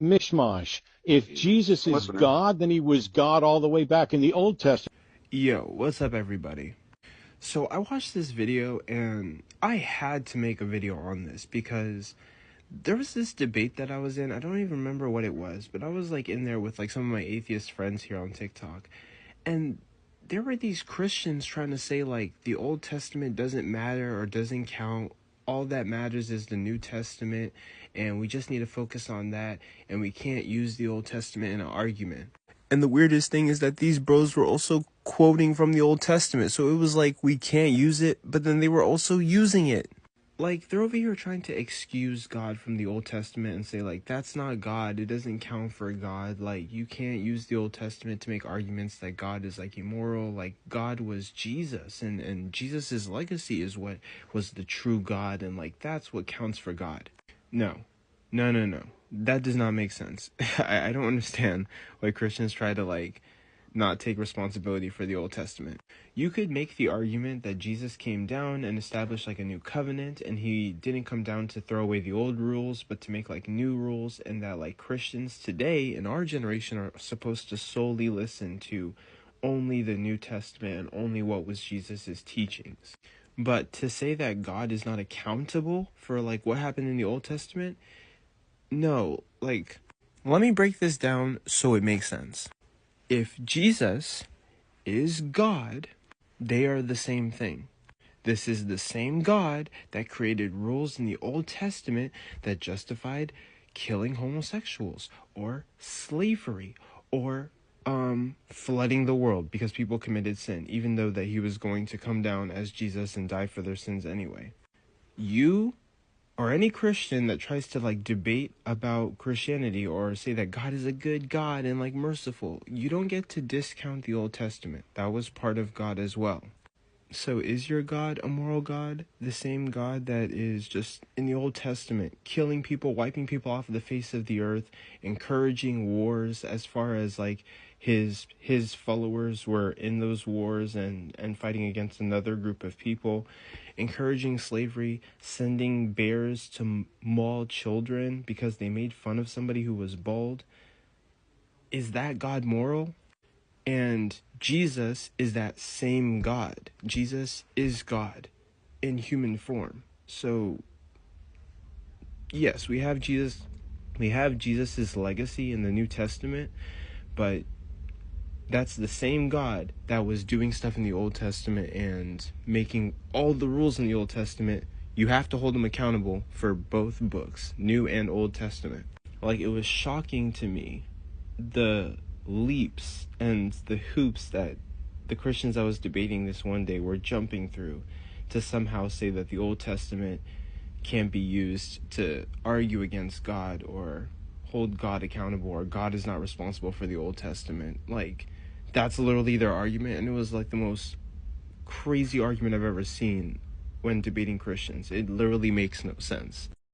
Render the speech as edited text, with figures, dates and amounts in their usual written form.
mishmash. If Jesus is God, then he was God all the way back in the Old Testament. Yo, what's up, everybody? So I watched this video and I had to make a video on this because there was this debate that I was in. I don't even remember what it was, but I was like in there with like some of my atheist friends here on TikTok, and there were these Christians trying to say like the Old Testament doesn't matter or doesn't count. All that matters is the New Testament, and we just need to focus on that, and we can't use the Old Testament in an argument. And the weirdest thing is that these bros were also quoting from the Old Testament. So it was like, we can't use it, but then they were also using it. Like, they're over here trying to excuse God from the Old Testament and say, like, that's not God. It doesn't count for God. Like, you can't use the Old Testament to make arguments that God is, like, immoral. Like, God was Jesus, and Jesus's legacy is what was the true God, and, like, that's what counts for God. No. No. That does not make sense. I don't understand why Christians try to, like, not take responsibility for the Old Testament. You could make the argument that Jesus came down and established, like, a new covenant, and he didn't come down to throw away the old rules, but to make, like, new rules, and that, like, Christians today, in our generation, are supposed to solely listen to only the New Testament and only what was Jesus's teachings. But to say that God is not accountable for, like, what happened in the Old Testament, no, like, let me break this down so it makes sense. If Jesus is God, they are the same thing. This is the same God that created rules in the Old Testament that justified killing homosexuals or slavery or flooding the world because people committed sin, even though that he was going to come down as Jesus and die for their sins anyway. You or any Christian that tries to like debate about Christianity or say that God is a good God and like merciful, you don't get to discount the Old Testament. That was part of God as well. So is your God a moral God? The same God that is just in the Old Testament, killing people, wiping people off the face of the earth, encouraging wars as far as like his followers were in those wars and fighting against another group of people, encouraging slavery, sending bears to maul children because they made fun of somebody who was bald. Is that God moral? And Jesus is that same God. Jesus is God in human form. So, yes, we have Jesus. We have Jesus's legacy in the New Testament, but that's the same God that was doing stuff in the Old Testament and making all the rules in the Old Testament. You have to hold him accountable for both books, New and Old Testament. Like, it was shocking to me, the leaps and the hoops that the Christians I was debating this one day were jumping through to somehow say that the Old Testament can't be used to argue against God or hold God accountable, or God is not responsible for the Old Testament. Like, that's literally their argument, and it was like the most crazy argument I've ever seen when debating Christians. It literally makes no sense.